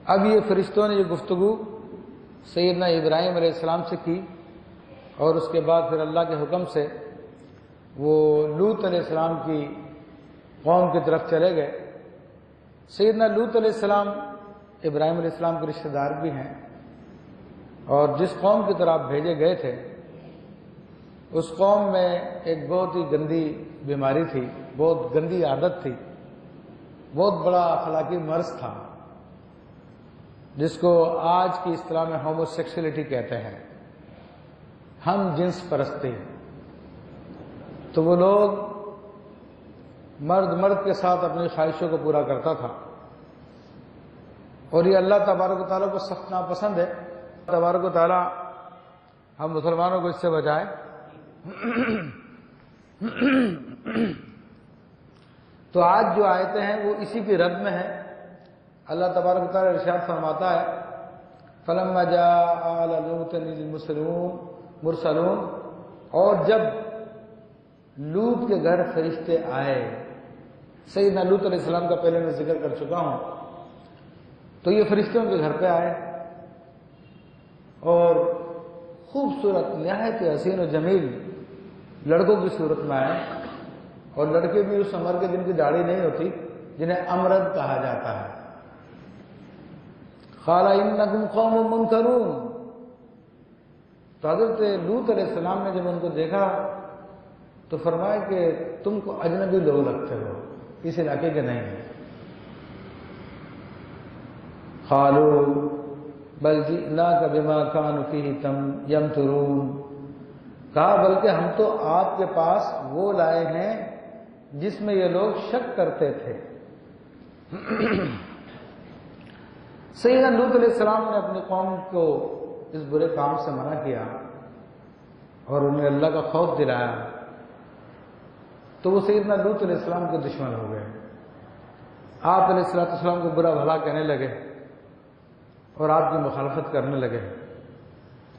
اب یہ فرشتوں نے یہ گفتگو سیدنا ابراہیم علیہ السلام سے کی، اور اس کے بعد پھر اللہ کے حکم سے وہ لوط علیہ السلام کی قوم کی طرف چلے گئے۔ سیدنا لوط علیہ السلام ابراہیم علیہ السلام کے رشتہ دار بھی ہیں، اور جس قوم کی طرف بھیجے گئے تھے اس قوم میں ایک بہت ہی گندی بیماری تھی، بہت گندی عادت تھی، بہت بڑا اخلاقی مرض تھا، جس کو آج کی اصطلاح میں ہومو سیکسولیٹی کہتے ہیں، ہم جنس پرستی۔ تو وہ لوگ مرد کے ساتھ اپنی خواہشوں کو پورا کرتا تھا، اور یہ اللہ تبارک و تعالیٰ کو سخت ناپسند ہے۔ تبارک و تعالیٰ ہم مسلمانوں کو اس سے بچائے۔ تو آج جو آیتیں ہیں وہ اسی کی رد میں ہیں۔ اللہ تبارک و تعالیٰ ارشاد فرماتا ہے فَلَمَّا جَاءَ آلَ لُوطٍ الْمُرْسَلُونَ، اور جب لوط کے گھر فرشتے آئے، سیدنا لوط علیہ السلام کا پہلے میں ذکر کر چکا ہوں، تو یہ فرشتوں کے گھر پہ آئے اور خوبصورت نہایت حسین و جمیل لڑکوں کی صورت میں آئے، اور لڑکے بھی اس عمر کے جن کی داڑھی نہیں ہوتی، جنہیں امرد کہا جاتا ہے۔ قال انکم قوم منکرون، تو حضرت لوط علیہ السلام نے جب ان کو دیکھا تو فرمایا کہ تم کو اجنبی لوگ لگتے ہو، اس علاقے کے نہیں ہیں۔ قالوا بل جئناک بما كانوا فیہ یمترون، کہا بلکہ ہم تو آپ کے پاس وہ لائے ہیں جس میں یہ لوگ شک کرتے تھے۔ سیدنا لوط علیہ السلام نے اپنی قوم کو اس برے کام سے منع کیا اور انہیں اللہ کا خوف دلایا، تو وہ سیدنا لوط علیہ السلام کے دشمن ہو گئے۔ آپ علیہ السلام کو برا بھلا کہنے لگے اور آپ کی مخالفت کرنے لگے۔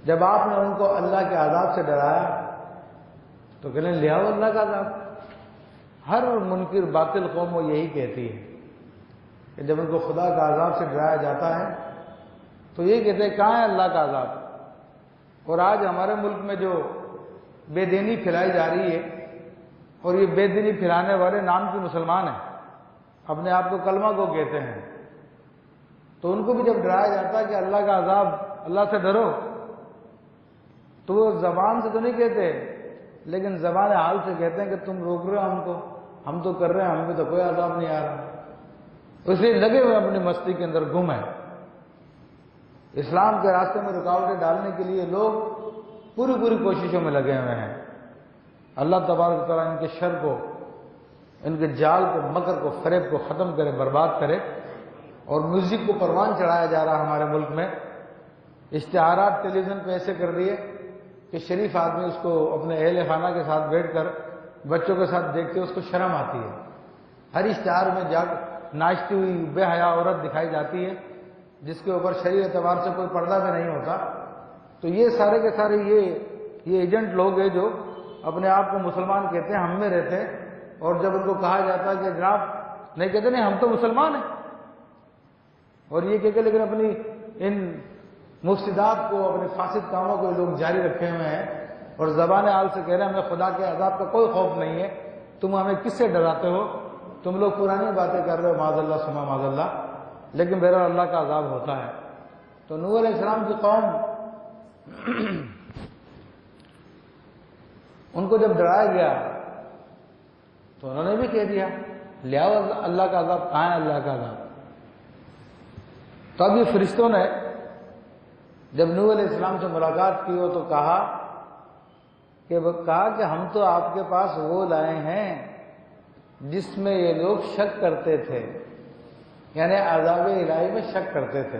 جب آپ نے ان کو اللہ کے عذاب سے ڈرایا تو کہنے لے آؤ اللہ کا عذاب۔ ہر منکر باطل قوم وہ یہی کہتی ہے کہ جب ان کو خدا کا عذاب سے ڈرایا جاتا ہے تو یہ کہتے ہیں کہاں ہے اللہ کا عذاب۔ اور آج ہمارے ملک میں جو بے دینی پھیلائی جا رہی ہے، اور یہ بے دینی پھیلانے والے نام کی مسلمان ہیں، اپنے آپ کو کلمہ کو کہتے ہیں، تو ان کو بھی جب ڈرایا جاتا ہے کہ اللہ کا عذاب، اللہ سے ڈرو، تو وہ زبان سے تو نہیں کہتے لیکن زبان حال سے کہتے ہیں کہ تم روک رہے ہو ہم کو، ہم تو کر رہے ہیں، ہمیں تو کوئی عذاب نہیں آ رہا۔ اس لیے لگے ہوئے اپنی مستی کے اندر گم ہیں۔ اسلام کے راستے میں رکاوٹیں ڈالنے کے لیے لوگ پوری کوششوں میں لگے ہوئے ہیں۔ اللہ تبارک و تعالیٰ ان کے شر کو، ان کے جال کو، مکر کو، فریب کو ختم کرے، برباد کرے۔ اور میوزک کو پروان چڑھایا جا رہا ہمارے ملک میں، اشتہارات ٹیلی ویژن پہ ایسے کر دیے کہ شریف آدمی اس کو اپنے اہل خانہ کے ساتھ بیٹھ کر بچوں کے ساتھ دیکھتے اس کو شرم آتی ہے۔ ہر اشتہار میں ناچتی ہوئی بے حیا عورت دکھائی جاتی ہے جس کے اوپر شرعی اعتبار سے کوئی پردہ بھی نہیں ہوتا۔ تو یہ سارے کے سارے یہ ایجنٹ لوگ ہیں جو اپنے آپ کو مسلمان کہتے ہیں، ہم میں رہتے ہیں، اور جب ان کو کہا جاتا ہے کہ جناب نہیں، کہتے نہیں ہم تو مسلمان ہیں، اور یہ کہہ کے لیکن اپنی ان مفسدات کو، اپنے فاسد کاموں کو لوگ جاری رکھے ہوئے ہیں، اور زبان حال سے کہہ رہے ہیں ہمیں خدا کے عذاب کا کوئی خوف نہیں ہے، تم ہمیں کس سے ڈراتے ہو، تم لوگ پرانی باتیں کر رہے ہو، معاذ اللہ ثم معاذ اللہ، لیکن بہرحال اللہ کا عذاب ہوتا ہے۔ تو نوح علیہ السلام کی قوم ان کو جب ڈرایا گیا تو انہوں نے بھی کہہ دیا لے آؤ اللہ کا عذاب، کہاں ہے اللہ کا عذاب۔ تو اب یہ فرشتوں نے جب نوح علیہ السلام سے ملاقات کی ہو تو کہا کہ ہم تو آپ کے پاس وہ لائے ہیں جس میں یہ لوگ شک کرتے تھے، یعنی عذاب الہی میں شک کرتے تھے۔